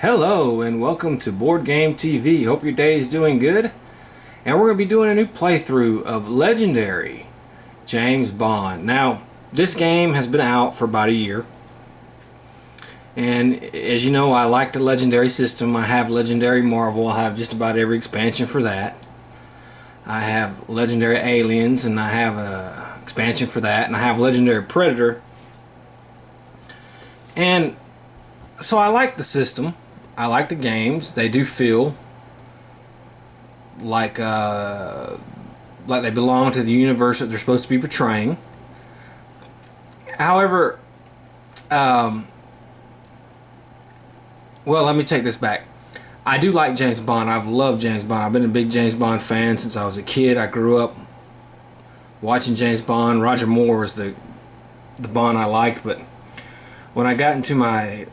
Hello and welcome to Boardgame TV. Hope your day is doing good. And we're going to be doing a new playthrough of Legendary James Bond. Now, this game has been out for about a year. And as you know, I like the Legendary system. I have Legendary Marvel. I have just about every expansion for that. I have Legendary Aliens, and I have a expansion for that. And I have Legendary Predator. And so I like the system. I like the games. They do feel like they belong to the universe that they're supposed to be portraying. However, well, let me take this back. I do like James Bond. I've loved James Bond. I've been a big James Bond fan since I was a kid. I grew up watching James Bond. Roger Moore was the Bond I liked, but when I got into my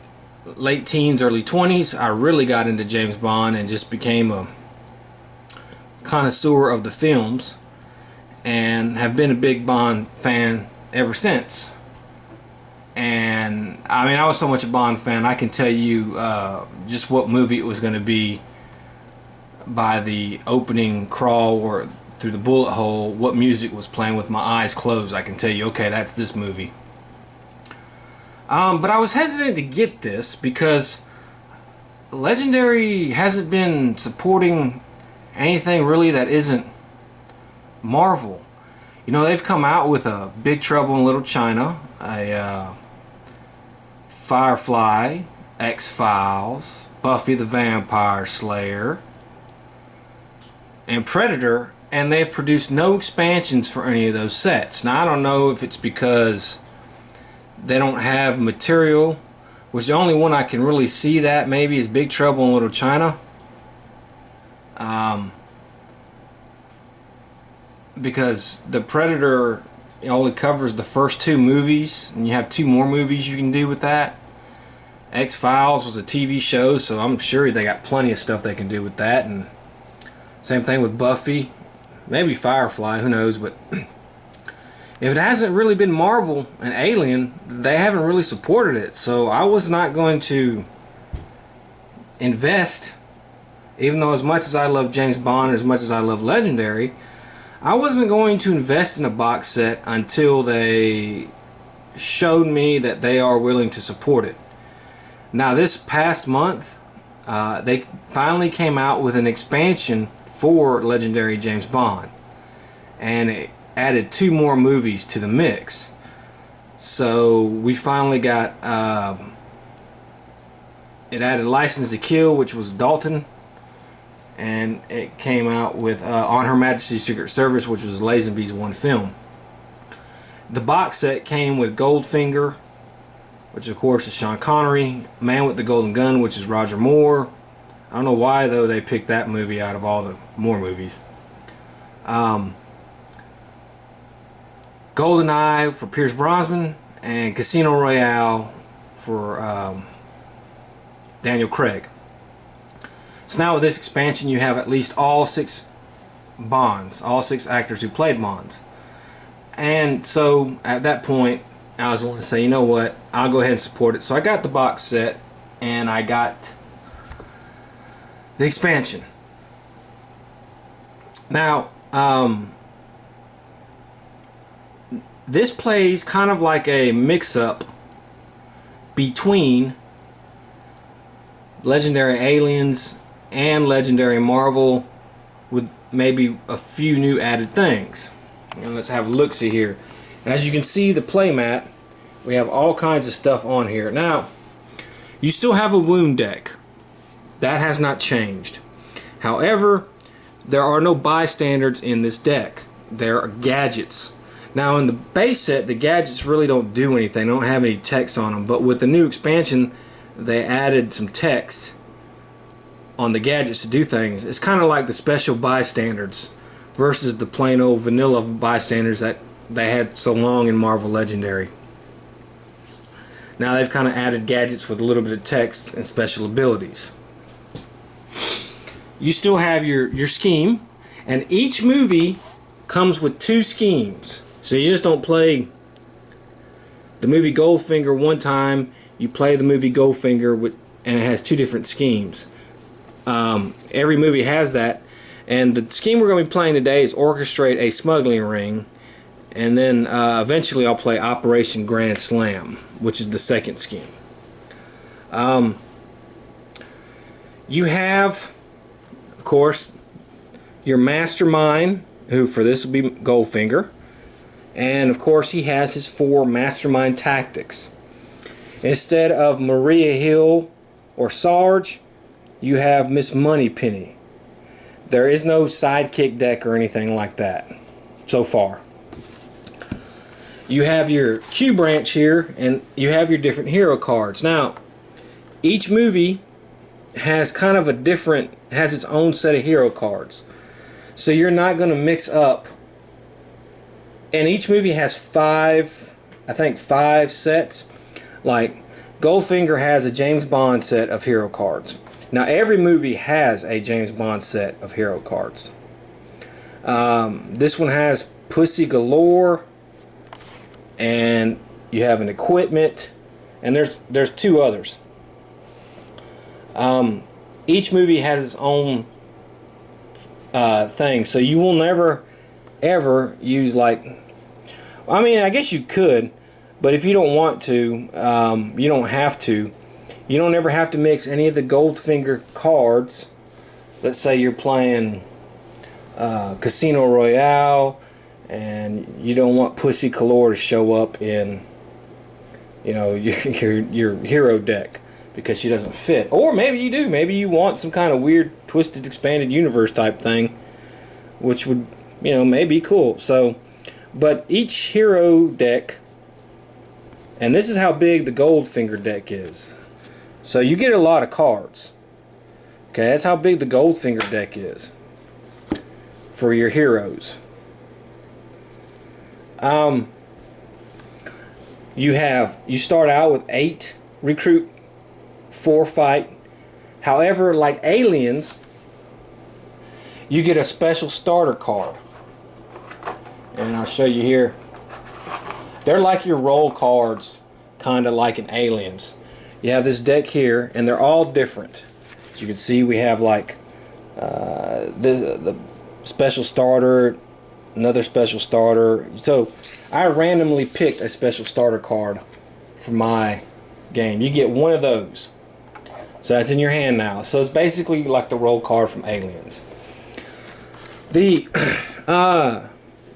late teens, early 20s, I really got into James Bond and just became a connoisseur of the films and have been a big Bond fan ever since. And I mean, I was so much a Bond fan, I can tell you just what movie it was going to be by the opening crawl or through the bullet hole, what music was playing with my eyes closed. I can tell you, okay, that's this movie. But I was hesitant to get this because Legendary hasn't been supporting anything really that isn't Marvel. You know, they've come out with a Big Trouble in Little China, a Firefly, X-Files, Buffy the Vampire Slayer, and Predator, and they've produced no expansions for any of those sets. Now, I don't know if it's because they don't have material, which the only one I can really see that maybe is Big Trouble in Little China. Because the Predator only covers the first two movies, and you have two more movies you can do with that. X-Files was a TV show, so I'm sure they got plenty of stuff they can do with that. And same thing with Buffy, maybe Firefly, who knows, but if it hasn't really been Marvel and Alien, they haven't really supported it. So I was not going to invest, even though as much as I love James Bond, as much as I love Legendary, I wasn't going to invest in a box set until they showed me that they are willing to support it. Now, this past month, they finally came out with an expansion for Legendary James Bond. And it added two more movies to the mix. So we finally got it added License to Kill, which was Dalton, and it came out with On Her Majesty's Secret Service, which was Lazenby's one film. The box set came with Goldfinger, which of course is Sean Connery, Man with the Golden Gun, which is Roger Moore. I don't know why though they picked that movie out of all the Moore movies. GoldenEye for Pierce Brosnan, and Casino Royale for Daniel Craig. So now with this expansion, you have at least all six Bonds, all six actors who played Bonds. And so at that point, I was wanting to say, you know what, I'll go ahead and support it. So I got the box set, and I got the expansion. Now, this plays kind of like a mix-up between Legendary Aliens and Legendary Marvel, with maybe a few new added things. And let's have a look-see here. As you can see, the playmat, we have all kinds of stuff on here. Now, you still have a wound deck. That has not changed. However, there are no bystanders in this deck. There are gadgets. Now in the base set, the gadgets really don't do anything. They don't have any text on them. But with the new expansion, they added some text on the gadgets to do things. It's kind of like the special bystanders versus the plain old vanilla bystanders that they had so long in Marvel Legendary. Now they've kind of added gadgets with a little bit of text and special abilities. You still have your scheme, and each movie comes with two schemes. So you just don't play the movie Goldfinger one time, you play the movie Goldfinger with and it has 2 different schemes. Every movie has that, and the scheme we're going to be playing today is Orchestrate a Smuggling Ring, and then eventually I'll play Operation Grand Slam, which is the second scheme. You have, of course, your mastermind, who for this will be Goldfinger, and of course he has his 4 mastermind tactics. Instead of Maria Hill or Sarge, you have Miss Moneypenny. There is no sidekick deck or anything like that so far. You have your Q branch here, and you have your different hero cards. Now, each movie has kind of has its own set of hero cards. So you're not going to mix up. And each movie has 5 sets. Like, Goldfinger has a James Bond set of hero cards. Now, every movie has a James Bond set of hero cards. This one has Pussy Galore, and you have an equipment, and there's 2 others. Each movie has its own thing, so you will never ever use, like, I mean, I guess you could, but if you don't want to, you don't have to. You don't ever have to mix any of the Goldfinger cards. Let's say you're playing Casino Royale, and you don't want Pussy Galore to show up in, you know, your hero deck because she doesn't fit. Or maybe you do. Maybe you want some kind of weird, twisted, expanded universe type thing, which would, you know, may be cool. So, but each hero deck, and this is how big the Goldfinger deck is. So you get a lot of cards. Okay, that's how big the Goldfinger deck is for your heroes. You start out with 8 recruit, 4 fight. However, like Aliens, you get a special starter card, and I'll show you here. They're like your roll cards, kind of like in Aliens. You have this deck here, and they're all different. As you can see, we have like the special starter, another special starter. So I randomly picked a special starter card for my game. You get one of those. So that's in your hand now. So it's basically like the roll card from Aliens. The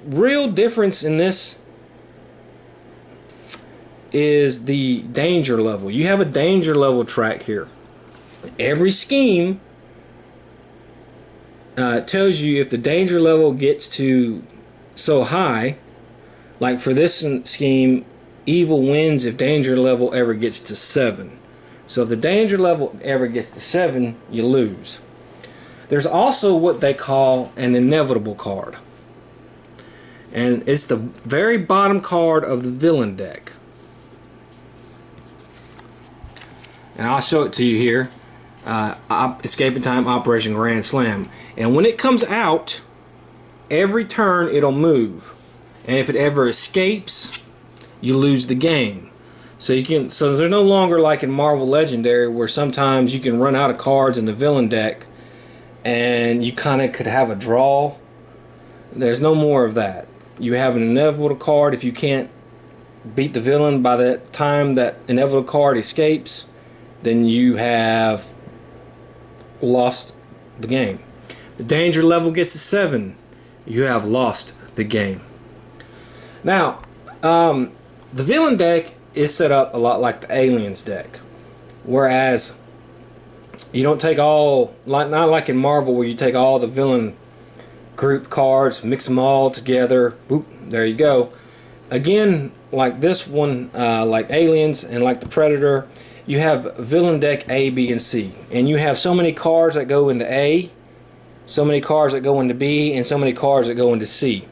real difference in this is the danger level. You have a danger level track here. Every scheme tells you if the danger level gets to so high, like for this scheme, evil wins if danger level ever gets to 7. So if the danger level ever gets to 7, you lose. There's also what they call an inevitable card, and it's the very bottom card of the villain deck. And I'll show it to you here. Escape in Time, Operation Grand Slam. And when it comes out, every turn it'll move. And if it ever escapes, you lose the game. So there's no longer like in Marvel Legendary where sometimes you can run out of cards in the villain deck and you kind of could have a draw. There's no more of that. You have an inevitable card. If you can't beat the villain by the time that inevitable card escapes, then you have lost the game. The danger level gets to 7, you have lost the game. Now, the villain deck is set up a lot like the Aliens deck, whereas you don't take all, not like in Marvel where you take all the villain group cards, mix them all together, boop, there you go. Again, like this one, like Aliens and like the Predator, you have villain deck A, B, and C. And you have so many cards that go into A, so many cards that go into B, and so many cards that go into C.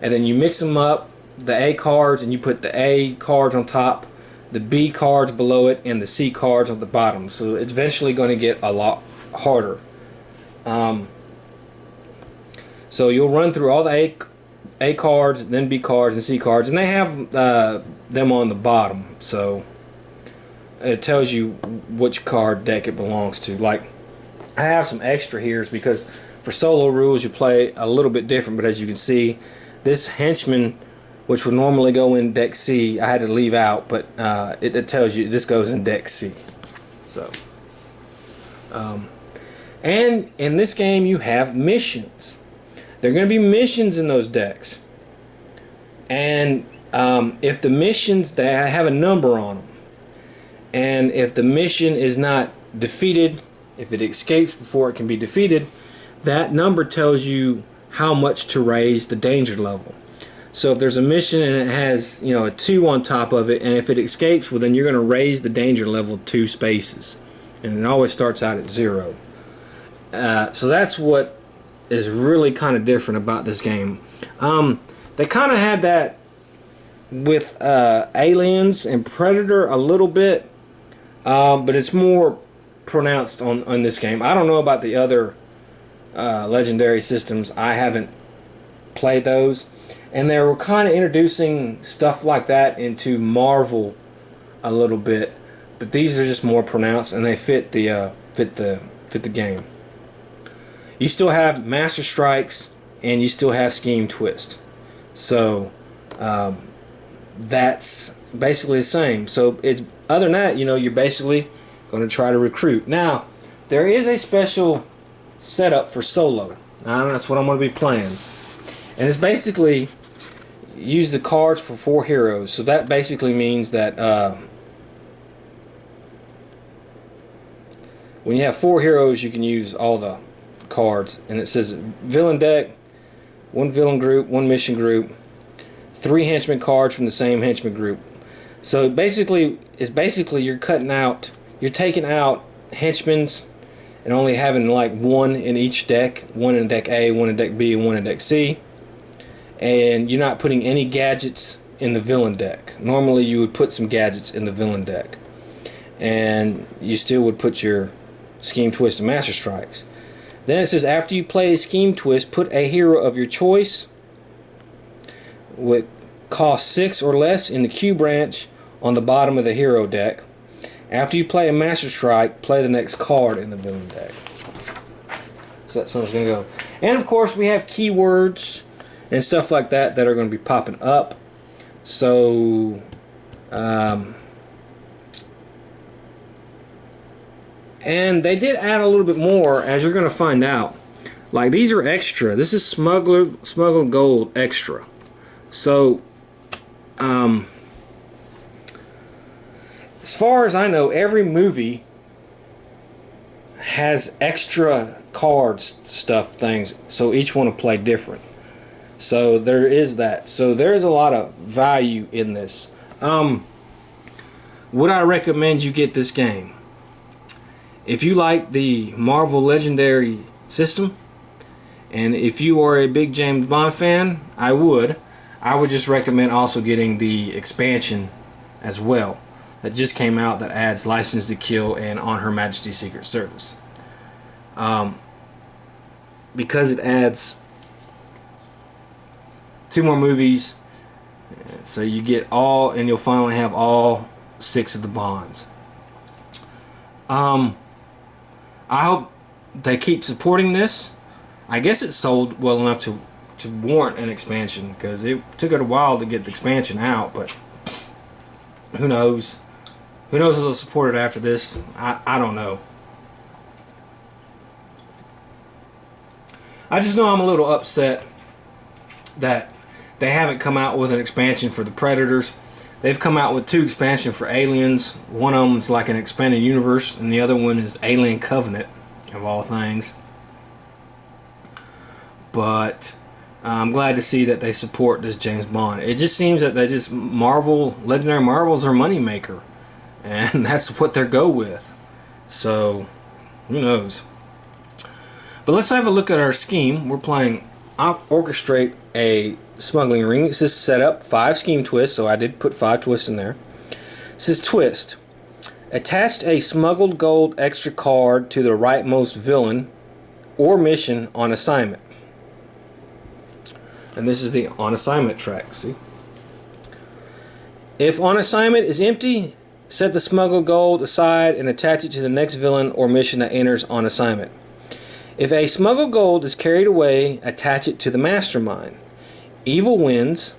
And then you mix them up, the A cards, and you put the A cards on top, the B cards below it, and the C cards on the bottom. So it's eventually going to get a lot harder. So you'll run through all the A cards, then B cards, and C cards, and they have them on the bottom. So it tells you which card deck it belongs to. Like, I have some extra here because for solo rules you play a little bit different, but as you can see, this henchman, which would normally go in deck C, I had to leave out, but it tells you this goes in deck C. So, and in this game you have missions. There are going to be missions in those decks, and if the missions, they have a number on them, and if the mission is not defeated, if it escapes before it can be defeated, that number tells you how much to raise the danger level. So if there's a mission and it has, you know, a 2 on top of it, and if it escapes, well, then you're going to raise the danger level 2 spaces, and it always starts out at 0. So that's what is really kind of different about this game. They kind of had that with Aliens and Predator a little bit, but it's more pronounced on this game. I don't know about the other Legendary systems. I haven't played those, and they were kind of introducing stuff like that into Marvel a little bit, but these are just more pronounced, and they fit the game. You still have Master Strikes, and you still have Scheme Twist, so that's basically the same. So it's, other than that, you know, you're basically going to try to recruit. Now, there is a special setup for solo. That's what I'm going to be playing, and it's basically use the cards for 4 heroes. So that basically means that when you have 4 heroes, you can use all the cards, and it says villain deck, 1 villain group, 1 mission group, 3 henchmen cards from the same henchman group. So basically, you're cutting out, you're taking out henchmen's and only having like 1 in each deck, 1 in deck A, 1 in deck B, and 1 in deck C, and you're not putting any gadgets in the villain deck. Normally you would put some gadgets in the villain deck, and you still would put your Scheme Twist and Master Strikes. Then it says after you play a Scheme Twist, put a hero of your choice with cost 6 or less in the Q branch on the bottom of the hero deck. After you play a Master Strike, play the next card in the villain deck. So that's how it's going to go. And of course we have keywords and stuff like that that are going to be popping up. So and they did add a little bit more, as you're going to find out. Like, these are extra. This is Smuggled Gold Extra. So, as far as I know, every movie has extra cards, stuff, things. So each one will play different. So there is that. So there is a lot of value in this. Would I recommend you get this game? If you like the Marvel Legendary system, and if you are a big James Bond fan, I would just recommend also getting the expansion as well that just came out, that adds License to Kill and On Her Majesty's Secret Service, because it adds 2 more movies, so you get all, and you'll finally have all 6 of the Bonds. I hope they keep supporting this. I guess it sold well enough to warrant an expansion, because it took it a while to get the expansion out, but who knows? Who knows if they'll support it after this? I don't know. I just know I'm a little upset that they haven't come out with an expansion for the Predators. They've come out with 2 expansions for Aliens. One of them is like an expanded universe, and the other one is Alien Covenant, of all things. But I'm glad to see that they support this James Bond. It just seems that they just Legendary Marvel's their money maker, and that's what they go with. So who knows? But let's have a look at our scheme. We're playing Orchestrate a Smuggling Ring. It says set up 5 Scheme Twists, so I did put 5 twists in there. It says twist. Attached a smuggled gold extra card to the rightmost villain or mission on assignment. And this is the on assignment track, see? If on assignment is empty, Set the smuggled gold aside and attach it to the next villain or mission that enters on assignment. If a smuggled gold is carried away, attach it to the mastermind. Evil wins.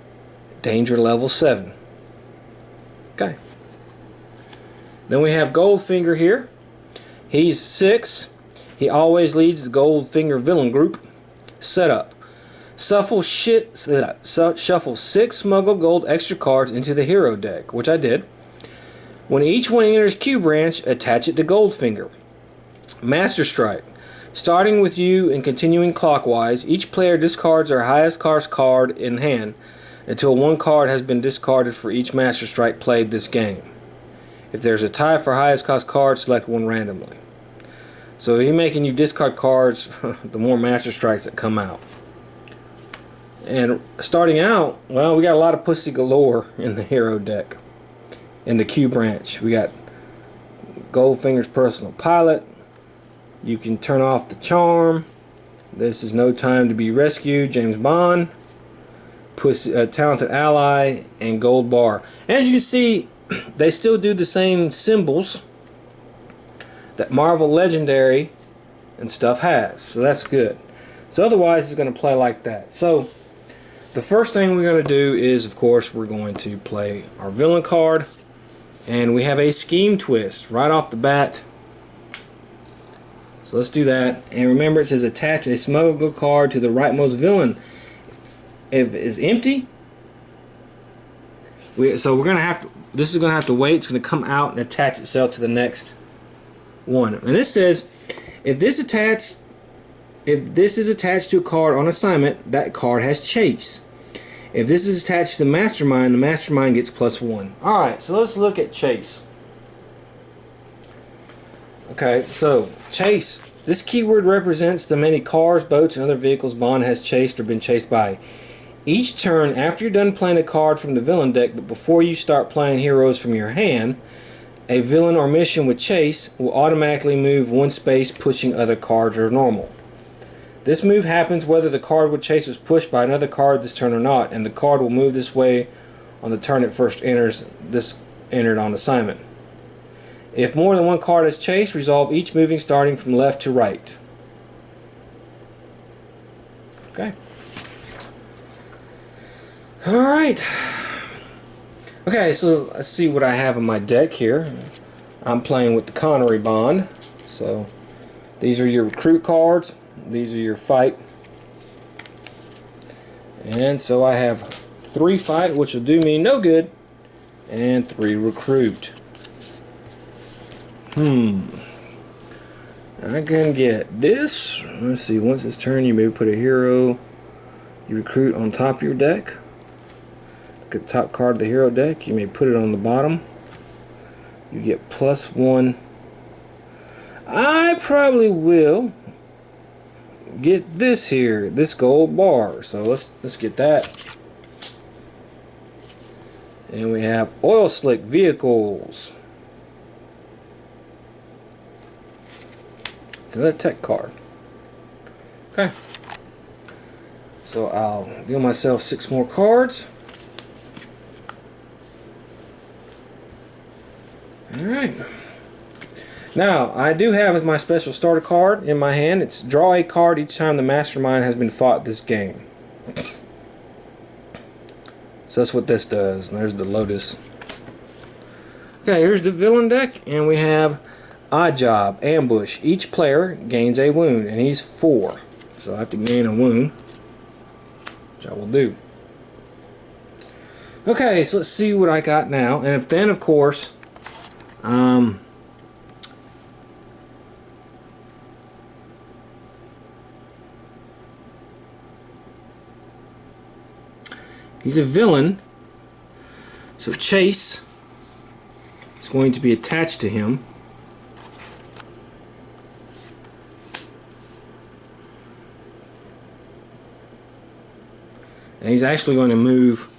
Danger level 7. Okay. Then we have Goldfinger here. He's 6. He always leads the Goldfinger villain group. Setup. Shuffle 6 smuggled gold extra cards into the hero deck, which I did. When each one enters Q branch, attach it to Goldfinger. Master Strike. Starting with you and continuing clockwise, each player discards their highest cost card in hand until one card has been discarded for each Master Strike played this game. If there's a tie for highest cost card, select one randomly. So he's making you discard cards the more Master Strikes that come out. And starting out, well, we got a lot of pussy galore in the hero deck. In the Q branch, we got Goldfinger's personal pilot. You can turn off the charm. This is no time to be rescued. James Bond. Pussy, talented ally, and gold bar. As you can see, they still do the same symbols that Marvel Legendary and stuff has. So that's good. So otherwise, it's going to play like that. So the first thing we're going to do is, of course, we're going to play our villain card. And we have a scheme twist right off the bat. So let's do that. And remember, it says attach a smuggled card to the rightmost villain. If it's empty, so we're gonna have to. This is gonna have to wait. It's gonna come out and attach itself to the next one. And this says, if this is attached to a card on assignment, that card has chase. If this is attached to the mastermind gets +1. All right. So let's look at chase. Okay, so chase. This keyword represents the many cars, boats, and other vehicles Bond has chased or been chased by. Each turn, after you're done playing a card from the villain deck, but before you start playing heroes from your hand, a villain or mission with chase will automatically move one space, pushing other cards or normal. This move happens whether the card with chase was pushed by another card this turn or not, and the card will move this way on the turn it first enters, this entered on assignment. If more than one card is chased, resolve each moving starting from left to right. Okay. Alright. Okay, so let's see what I have in my deck here. I'm playing with the Connery Bond. So these are your recruit cards. These are your fight. And so I have 3 fight, which will do me no good, and 3 recruit. I can get this. Let's see, once it's turn, you may put a hero you recruit on top of your deck. Look at the top card of the hero deck. You may put it on the bottom. You get +1. I probably will get this here, this gold bar. So let's get that. And we have oil slick vehicles. It's another tech card. Okay. So I'll deal myself 6 more cards. Alright. Now, I do have my special starter card in my hand. It's draw a card each time the mastermind has been fought this game. So that's what this does. And there's the Lotus. Okay, here's the villain deck. And we have Odd Job, Ambush. Each player gains a wound. And he's 4. So I have to gain a wound, which I will do. Okay, so let's see what I got now. And if then, of course, he's a villain, so chase is going to be attached to him. And he's actually going to move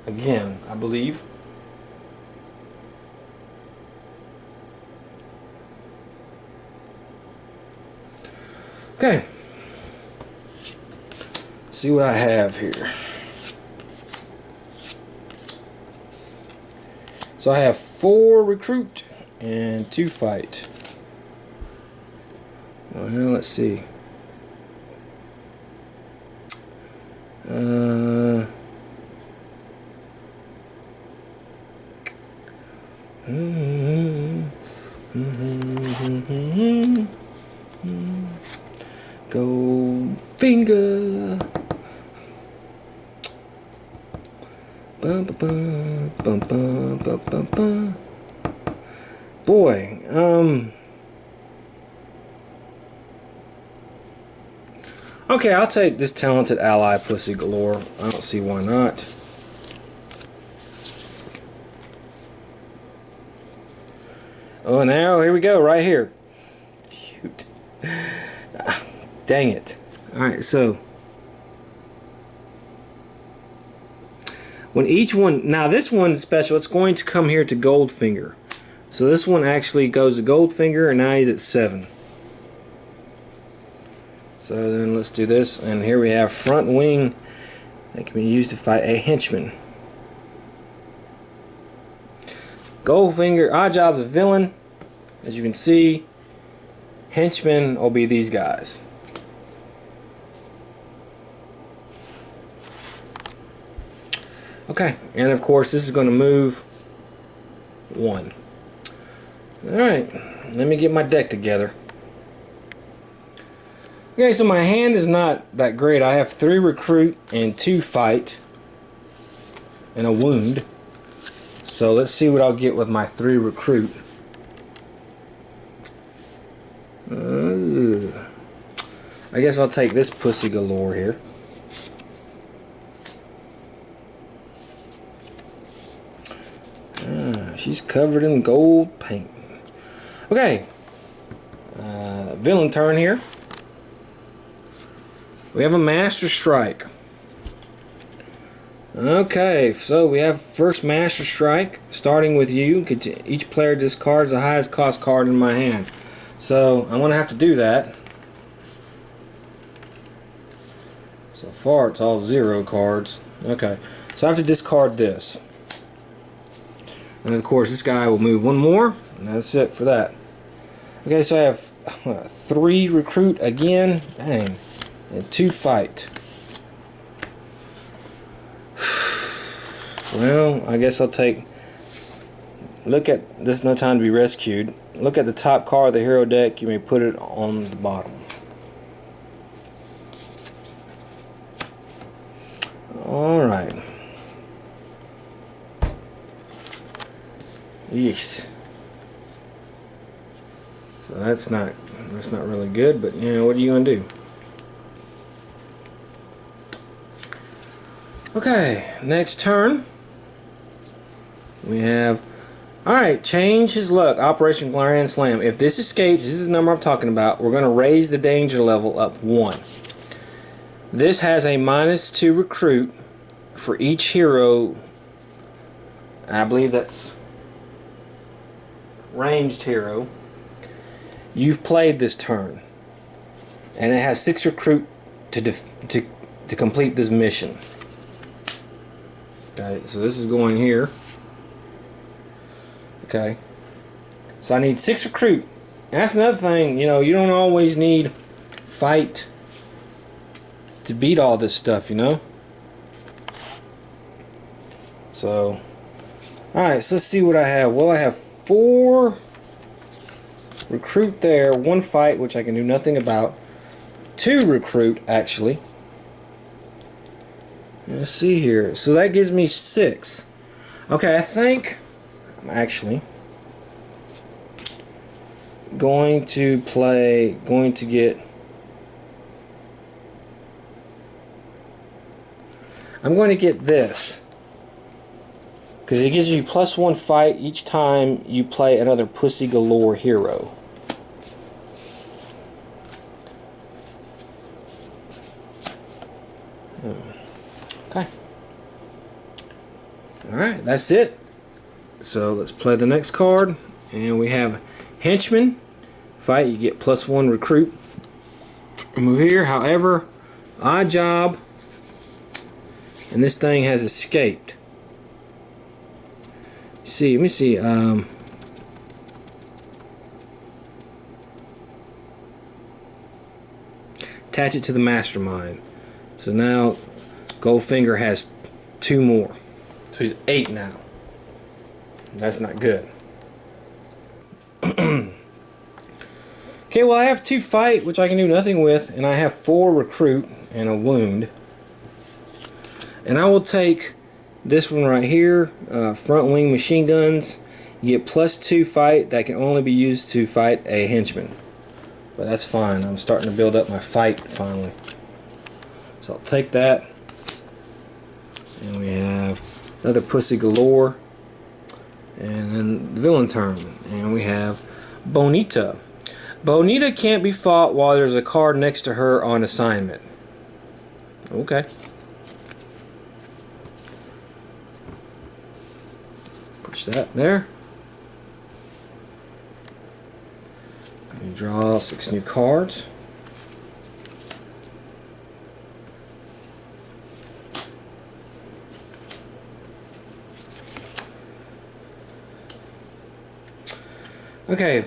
again, I believe. Okay. See what I have here. So I have 4 recruit and 2 fight. Well, let's see. Goldfinger. Bum, bum, bum, bum, bum, bum, bum. Boy, okay, I'll take this talented ally pussy galore. I don't see why not. Oh, now here we go, right here. Shoot. Dang it. Alright, so when each one, now this one's special, it's going to come here to Goldfinger. So this one actually goes to Goldfinger, and now he's at 7. So then let's do this, and here we have front wing that can be used to fight a henchman. Goldfinger, Oddjob's a villain, as you can see. Henchmen will be these guys. Okay, and of course this is going to move 1. Alright, let me get my deck together. Okay, so my hand is not that great. I have 3 recruit and 2 fight and a wound. So let's see what I'll get with my 3 recruit. I guess I'll take this pussy galore here. She's covered in gold paint. Okay, villain turn here. We have a Master Strike. Okay, so we have first Master Strike, starting with you. Each player discards the highest cost card in my hand. So I'm going to have to do that. So far it's all 0 cards. Okay, so I have to discard this. And of course this guy will move 1 more, and that's it for that. Okay, so I have 3 recruit again. Dang. And 2 fight. Well, I guess I'll take. Look at this. No time to be rescued. Look at the top card of the hero deck. You may put it on the bottom. All right. Yes. So that's not really good. But you know, what are you gonna do? Okay, next turn we have, alright, change his luck, Operation Grand Slam. If this escapes, this is the number I'm talking about, we're going to raise the danger level up 1. This has a -2 recruit for each hero. I believe that's ranged hero you've played this turn. And it has 6 recruit to complete this mission. Okay, so this is going here. Okay, so I need 6 recruit. And that's another thing, you know, you don't always need fight to beat all this stuff, you know. So, alright, so let's see what I have. Well, I have 4 recruit there, 1 fight, which I can do nothing about, 2 recruit, actually. Let's see here. So that gives me 6. Okay, I think I'm actually going to get. I'm going to get this because it gives you +1 fight each time you play another Pussy Galore hero. Okay. Alright, that's it. So let's play the next card. And we have Henchman. Fight, you get +1 recruit. Move here. However, Oddjob. And this thing has escaped. Let me see. Attach it to the mastermind. So now Goldfinger has 2 more. So he's 8 now. That's not good. Okay, well I have 2 fight, which I can do nothing with, and I have 4 recruit and a wound. And I will take this one right here, front wing machine guns. You get +2 fight that can only be used to fight a henchman. But that's fine. I'm starting to build up my fight finally. So I'll take that. And we have another Pussy Galore. And then the villain turn. And we have Bonita. Bonita can't be fought while there's a card next to her on assignment. Okay. Push that there. And draw 6 new cards. Okay.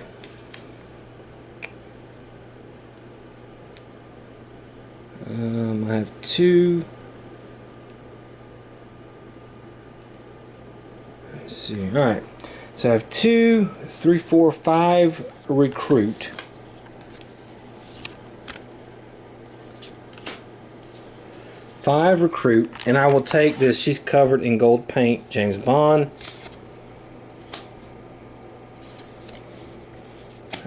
I have 2. Let's see. All right. So I have 2, 3, 4, 5 recruit. 5 recruit, and I will take this. She's covered in gold paint, James Bond.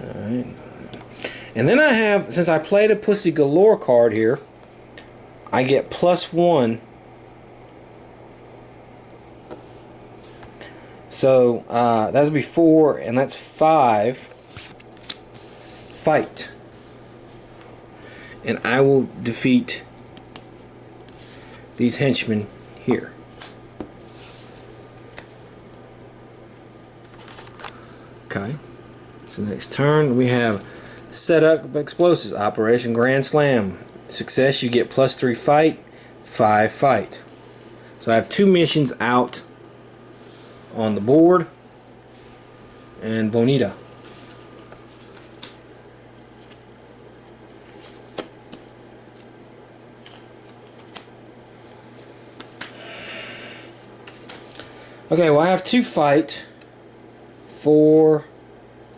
Alright. And then I have, since I played a Pussy Galore card here, I get +1. So that would be 4, and that's 5 fight. And I will defeat these henchmen here. Okay. So next turn we have set up explosives. Operation Grand Slam. Success, you get +3 fight, 5 fight. So I have 2 missions out on the board. And Bonita. Okay, well I have 2 fight, 4,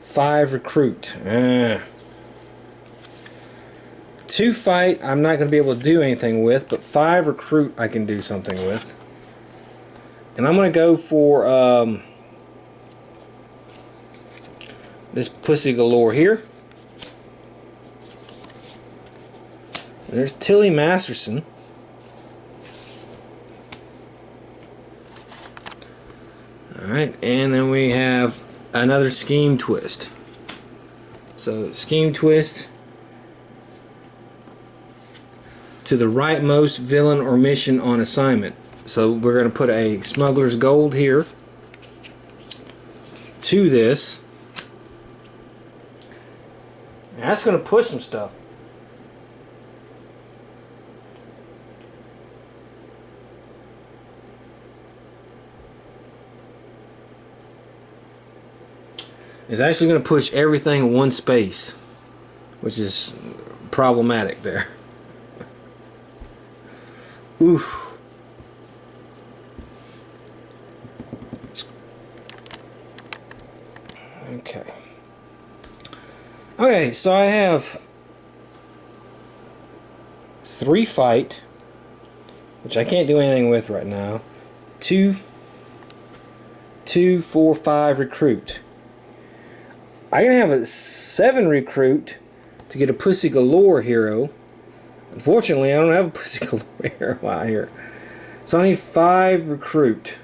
5 recruit. 2 fight I'm not going to be able to do anything with, but 5 recruit I can do something with. And I'm going to go for this Pussy Galore here. And there's Tilly Masterson. Alright, and then we have another Scheme Twist. So Scheme Twist to the rightmost villain or mission on assignment. So we're going to put a Smuggler's Gold here to this. And that's going to push some stuff. It's actually going to push everything in one space, which is problematic there. Oof. Okay. Okay, so I have 3 fight, which I can't do anything with right now. 2, 4, 5 recruit. I can have a 7 recruit to get a Pussy Galore hero. Unfortunately, I don't have a Pussy Galore hero out here. So I need 5 recruit.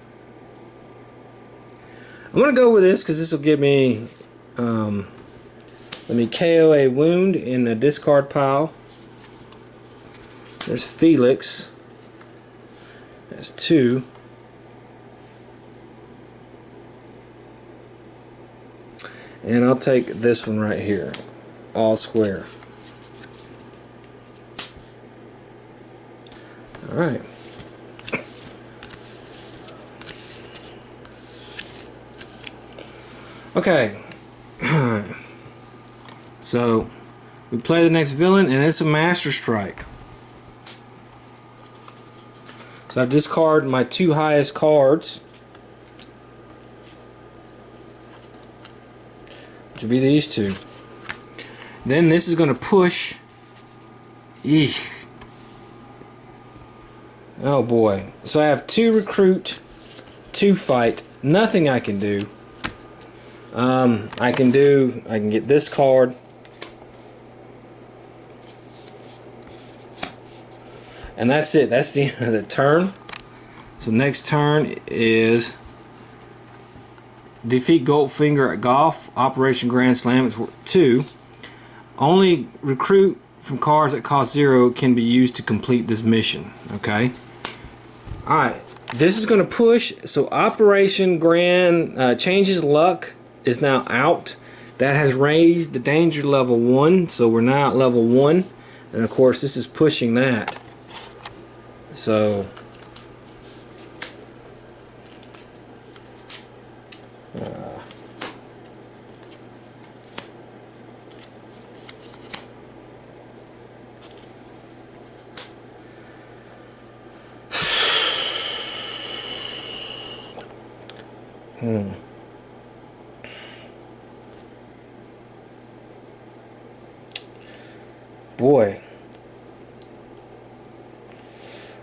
I'm going to go with this because this will give me, let me KO a wound in the discard pile. There's Felix. That's 2. And I'll take this one right here, all square. Alright. Okay. So we play the next villain, and it's a Master Strike. So I discard my 2 highest cards, which would be these 2. Then this is going to push. Eek. Oh boy. So I have 2 recruit, 2 fight. Nothing I can do. I can get this card. And that's it. That's the end of the turn. So next turn is defeat Goldfinger at golf. Operation Grand Slam. It's 2. Only recruit from cards that cost 0 can be used to complete this mission. Okay. Alright. This is going to push. So Operation Grand changes luck is now out. That has raised the danger level 1. So we're now at level 1. And of course this is pushing that. So boy,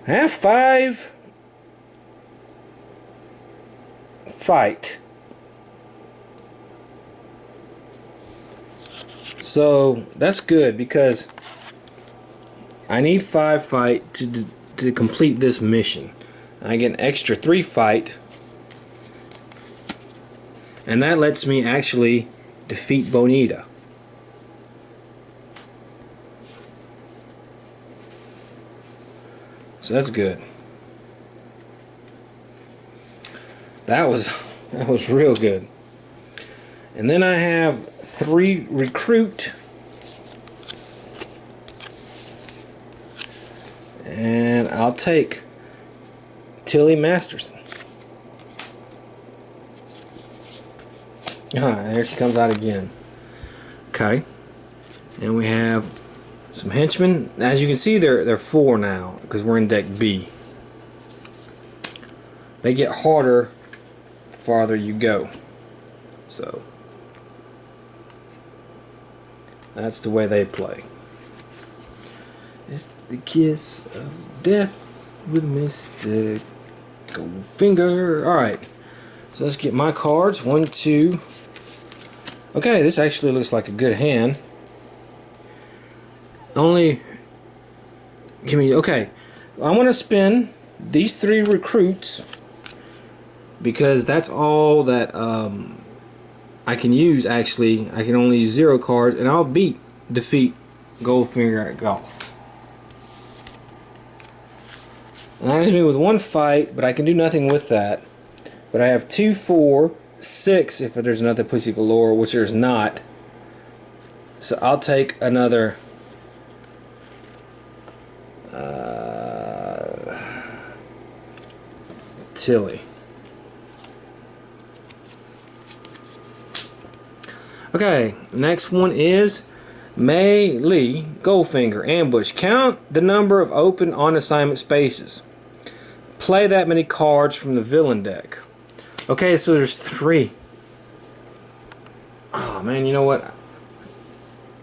I have 5 fight. So that's good because I need 5 fight to complete this mission. I get an extra 3 fight, and that lets me actually defeat Bonita. So that's good. That was real good. And then I have 3 recruit, and I'll take Tilly Masterson. There she comes out again. Okay, and we have some henchmen. As you can see, they're 4 now because we're in deck B. They get harder the farther you go. So that's the way they play. It's the kiss of death with Mr. Goldfinger. Alright, so let's get my cards. 1, 2. Okay, this actually looks like a good hand. Only give me, okay, I'm going to spin these 3 recruits because that's all that I can use. Actually, I can only use 0 cards, and I'll defeat Goldfinger at golf. And that leaves me with 1 fight, but I can do nothing with that. But I have 2, 4, 6 if there's another Pussy Galore, which there's not. So I'll take another Tilly. Okay, next one is Mei Lee Goldfinger Ambush. Count the number of open on assignment spaces. Play that many cards from the villain deck. Okay, so there's 3. Oh man, you know what?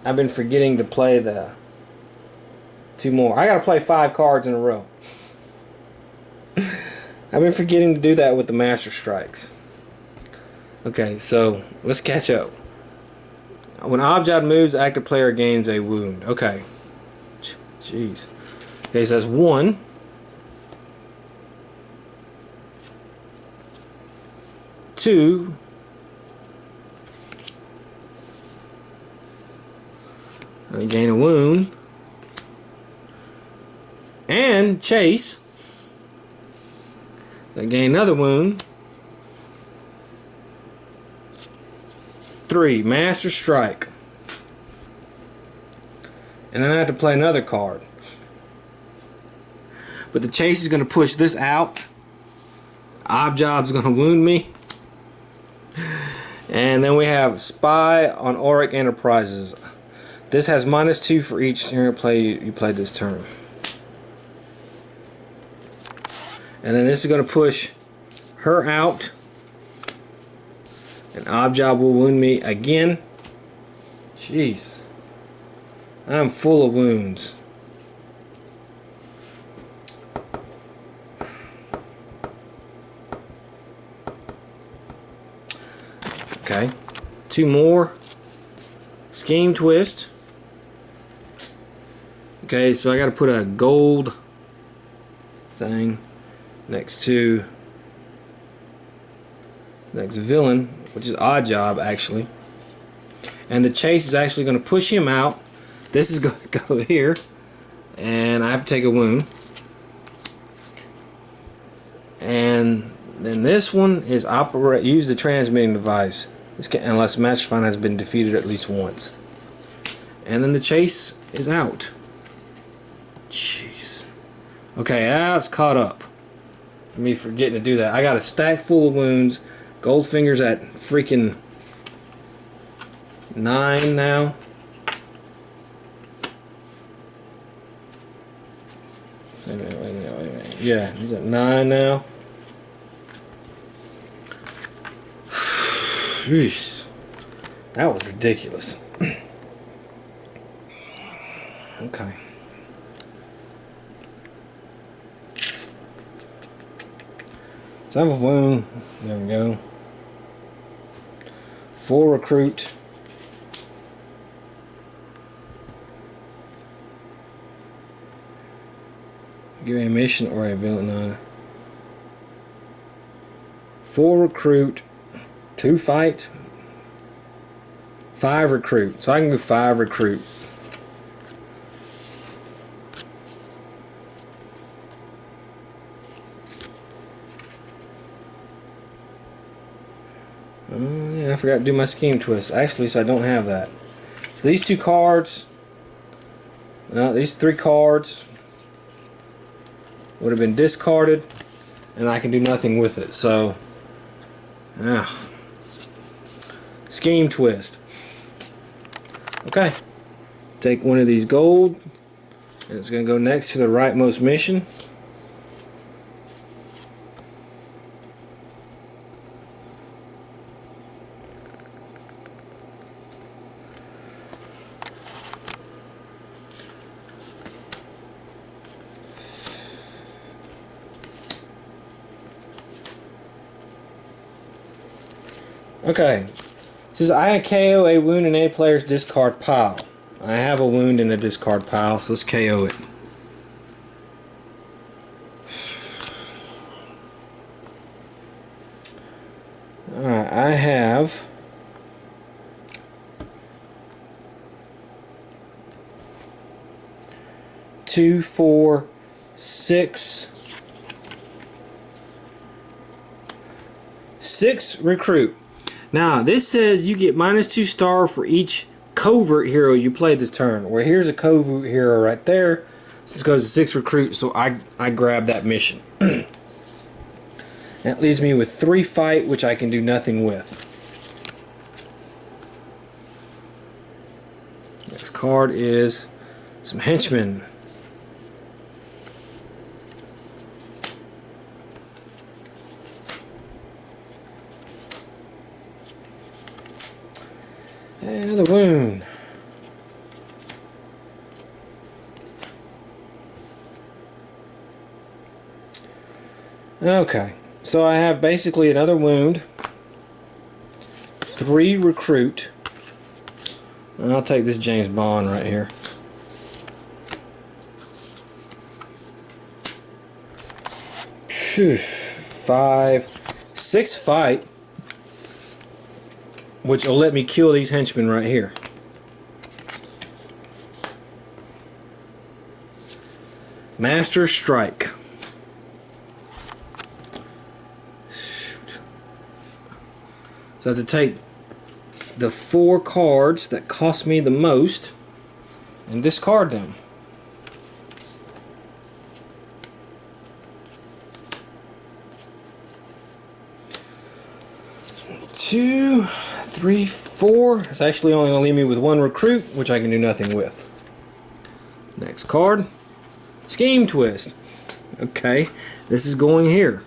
I've been forgetting to play the 2 more. I gotta play 5 cards in a row. I've been forgetting to do that with the Master Strikes. Okay, so let's catch up. When object moves, the active player gains a wound. Okay. Jeez. Okay, so that's 1. Two. I gain a wound. And chase. I gain another wound. 3. Master Strike. And then I have to play another card. But the chase is going to push this out. Objob's going to wound me. And then we have Spy on Auric Enterprises. This has -2 for each play you played this turn. And then this is going to push her out. An Objob will wound me again. Jesus. I'm full of wounds. Okay. 2 more. Scheme Twist. Okay, so I got to put a gold thing next to next villain, which is Oddjob actually. And the chase is actually going to push him out. This is going to go here, and I have to take a wound. And then this one is use the transmitting device unless Master Final has been defeated at least once. And then the chase is out. Jeez. Okay, now it's caught up. For me forgetting to do that. I got a stack full of wounds. Goldfinger's at freaking 9 now. Wait a minute. Yeah, he's at 9 now. That was ridiculous. Okay. So I have a wound. There we go. 4 recruit. Give a mission or a villain. 4 recruit. 2 fight. 5 recruit. So I can do 5 recruit. Yeah, I forgot to do my scheme twist. Actually, so I don't have that. So these 2 cards, these 3 cards would have been discarded, and I can do nothing with it. So, scheme twist. Okay, take one of these gold, and it's going to go next to the rightmost mission. Okay, it says I KO a wound in a player's discard pile. I have a wound in a discard pile, so let's KO it. Alright, I have 2, 4, 6 recruit. Now this says you get -2 star for each covert hero you play this turn. Where here's a covert hero right there. This goes to 6 recruit, so I grab that mission. That leaves me with 3 fight, which I can do nothing with. Next card is some henchmen. And another wound. Okay, so I have basically another wound, 3 recruit, and I'll take this James Bond right here. Phew, 5, 6 fight, which will let me kill these henchmen right here. Master Strike. So I have to take the 4 cards that cost me the most and discard them. 2, 3, 4. It's actually only going to leave me with 1 recruit, which I can do nothing with. Next card. Scheme Twist. Okay, this is going here.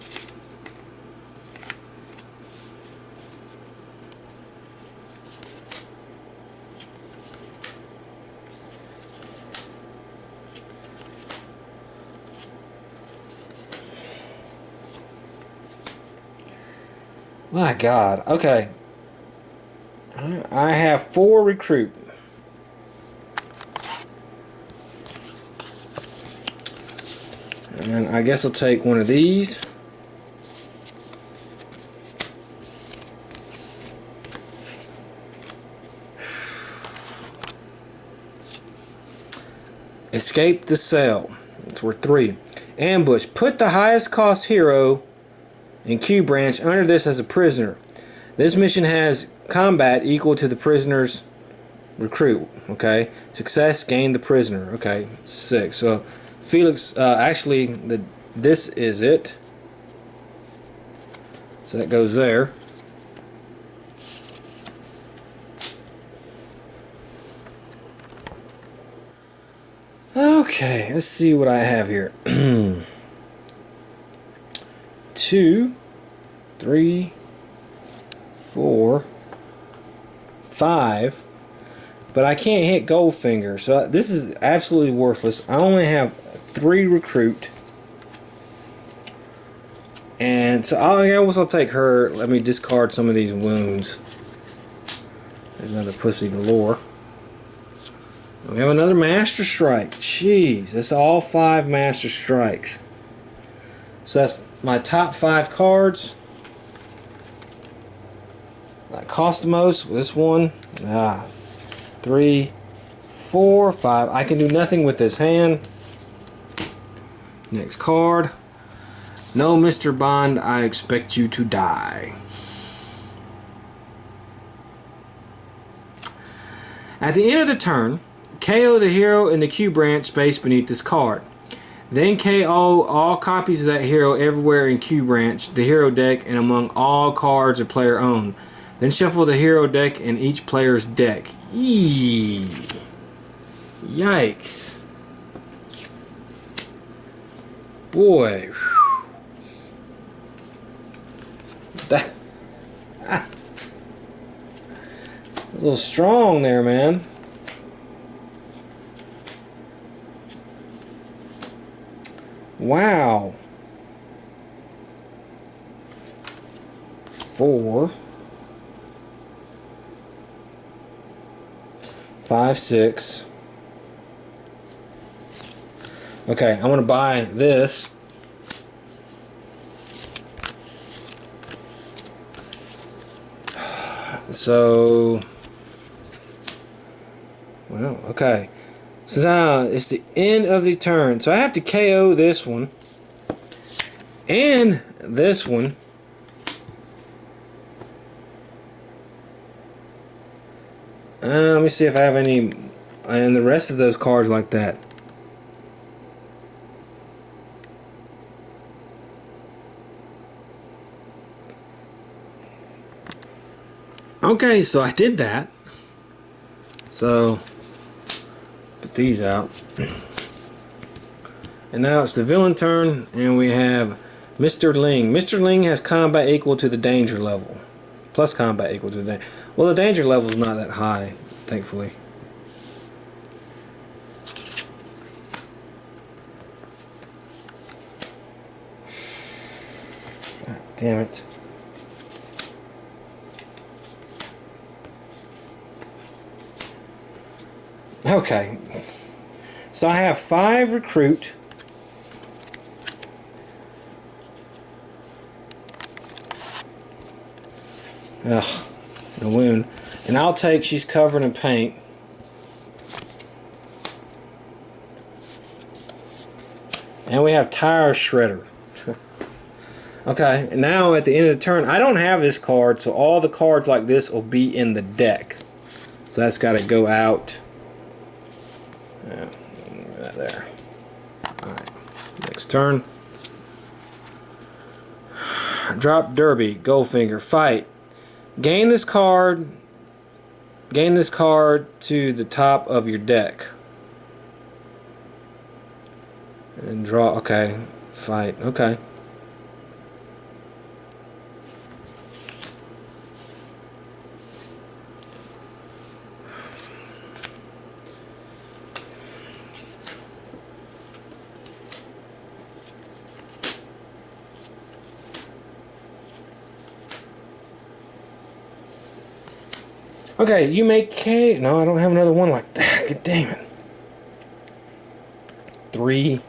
My God. Okay. I have 4 recruit. And I guess I'll take one of these. Escape the cell. It's worth 3. Ambush. Put the highest cost hero in Q branch under this as a prisoner. This mission has combat equal to the prisoner's recruit. Okay. Success, gain the prisoner. Okay. 6. So Felix, this is it. So that goes there. Okay, let's see what I have here. 2, 3, 4, 5. But I can't hit Goldfinger, so this is absolutely worthless. I only have 3 recruit. And so I guess I'll take her. Let me discard some of these wounds. There's another pussy galore. We have another Master Strike. Jeez, that's all 5 Master Strikes. So that's my top 5 cards. That cost the most. This one. 3, 4, 5. I can do nothing with this hand. Next card. No, Mr. Bond, I expect you to die. At the end of the turn, KO the hero in the Q branch space beneath this card. Then KO all copies of that hero everywhere in Q branch, the hero deck, and among all cards a player owns. Then shuffle the hero deck in each player's deck. Eee. Yikes. Boy. That was a little strong there, man. Wow. 4, 5, 6. Okay, I'm gonna buy this. So, well, okay. So now it's the end of the turn. So I have to KO this one and this one. Let me see if I have any, and the rest of those cards like that. Okay, so I did that. So put these out. And now it's the villain turn, and we have Mr. Ling. Mr. Ling has combat equal to the danger level. Plus combat equal to the danger. Well, the danger level is not that high, thankfully. God damn it. Okay, so I have 5 recruit. Ugh, a wound. And I'll take, she's covered in paint. And we have Tire Shredder. Okay, and now at the end of the turn, I don't have this card, so all the cards like this will be in the deck. So that's got to go out. Yeah, right there. Alright, next turn. Drop Derby, Goldfinger, fight. Gain this card gain this card to the top of your deck. And draw, okay. Fight, okay. Okay, you make K. No, I don't have another one like that. God damn it. 3,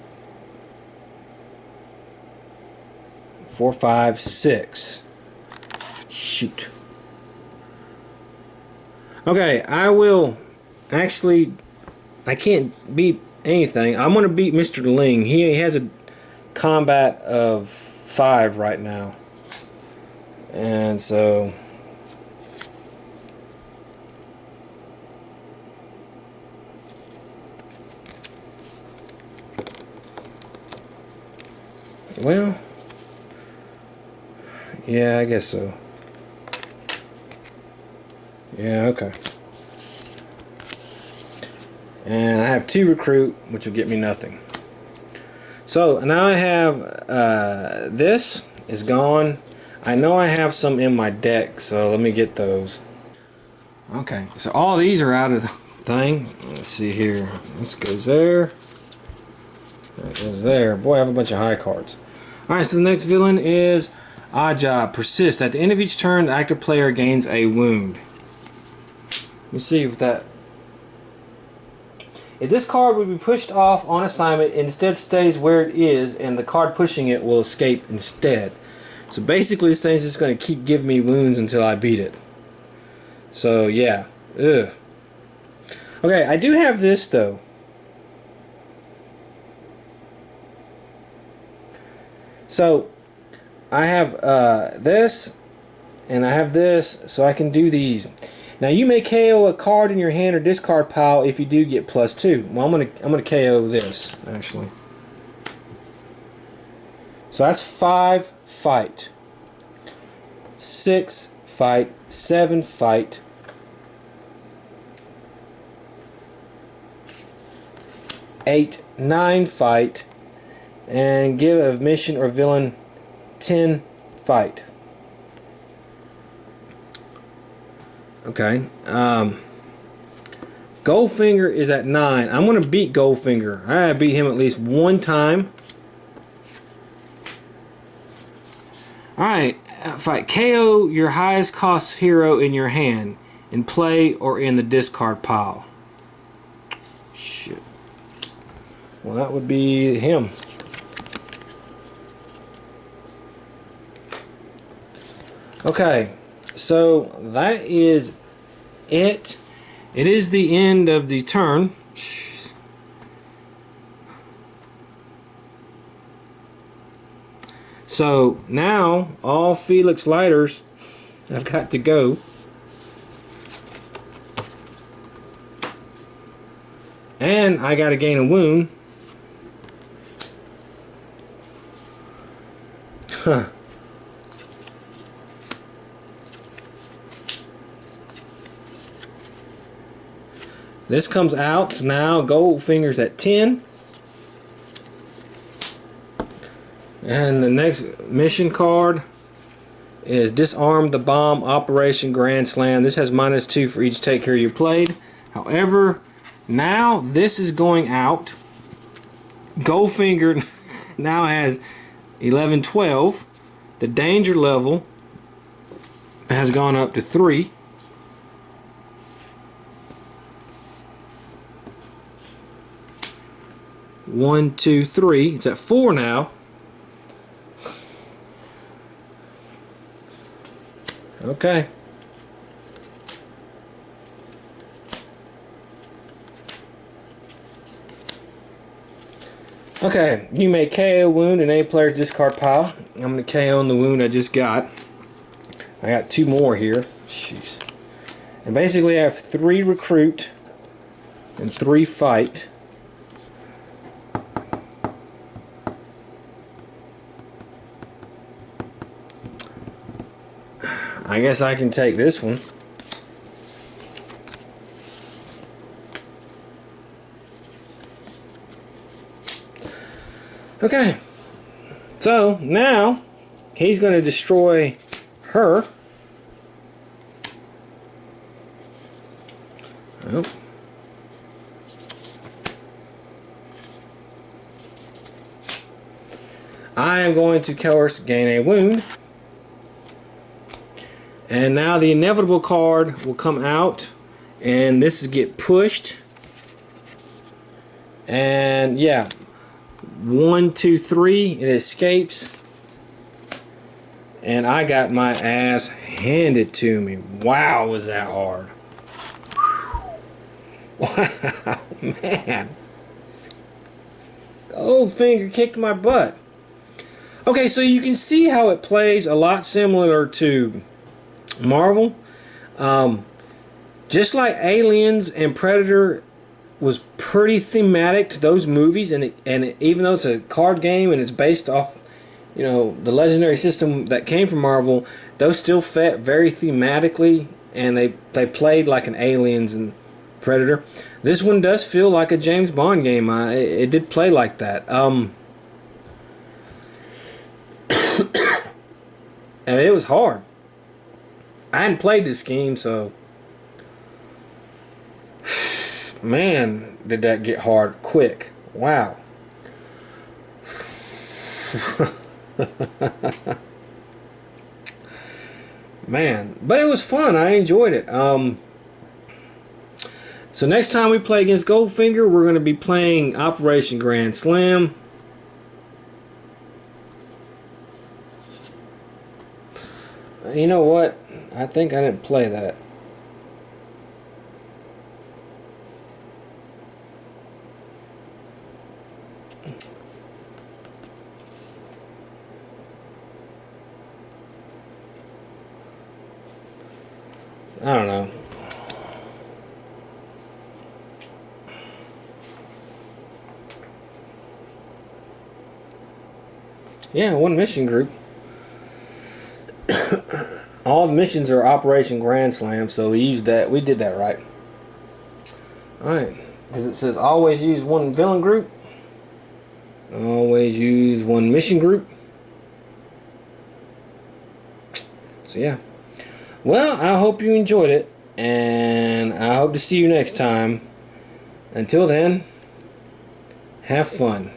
4, 5, 6. Shoot. Okay, I will. Actually, I can't beat anything. I'm going to beat Mr. Ling. He has a combat of 5 right now. And so. Well, yeah, I guess so. Yeah, okay. And I have 2 recruit, which will get me nothing. So now I have this is gone. I know I have some in my deck, so let me get those. Okay, so all these are out of the thing. Let's see here. This goes there. That goes there. Boy, I have a bunch of high cards. Alright, so the next villain is Odd Job. Persist. At the end of each turn, the active player gains a wound. Let me see if that... If this card would be pushed off on assignment, it instead stays where it is, and the card pushing it will escape instead. So basically this thing's just going to keep giving me wounds until I beat it. So yeah. Ugh. Okay, I do have this though. So I have this, and I have this, so I can do these. Now you may KO a card in your hand or discard pile if you do get +2. Well, I'm gonna KO this actually. So that's 5 fight, 6 fight, 7 fight, 8, 9 fight, and give a mission or villain 10 fight. Okay. Goldfinger is at 9. I'm going to beat Goldfinger. I gotta beat him at least one time. Alright. Fight. KO your highest cost hero in your hand, in play or in the discard pile. Shit. Well, that would be him. Okay, so that is it. It is the end of the turn. Jeez. So now all Felix lighters have got to go. And I got to gain a wound. Huh. This comes out now. Goldfinger's at 10. And the next mission card is Disarm the Bomb Operation Grand Slam. This has -2 for each take care you played. However, now this is going out. Goldfinger now has 11, 12. The danger level has gone up to 3. One, 2, 3. It's at 4 now. Okay. Okay, you may KO wound in any player's discard pile. I'm going to KO on the wound I just got. I got 2 more here. Jeez. And basically I have 3 recruit and 3 fight. I guess I can take this one. Okay, so now he's going to destroy her. Oh. I am going to, of course, gain a wound. And now the inevitable card will come out, and this is get pushed. And yeah, 1, 2, 3, it escapes. And I got my ass handed to me. Wow, was that hard. Wow, man. Goldfinger kicked my butt. Okay, so you can see how it plays a lot similar to Marvel. Just like Aliens and Predator was pretty thematic to those movies, and even though it's a card game and it's based off, you know, the legendary system that came from Marvel, those still fit very thematically, and they played like an Aliens and Predator. This one does feel like a James Bond game. It did play like that. And it was hard. I hadn't played this game, so man, did that get hard quick. Wow. Man, but it was fun. I enjoyed it. So next time we play against Goldfinger, we're going to be playing Operation Grand Slam. You know what? I think I didn't play that. I don't know. Yeah, one mission group. All the missions are Operation Grand Slam, so we used that. We did that right. Alright, because it says always use one villain group. Always use one mission group. So yeah. Well, I hope you enjoyed it, and I hope to see you next time. Until then, have fun.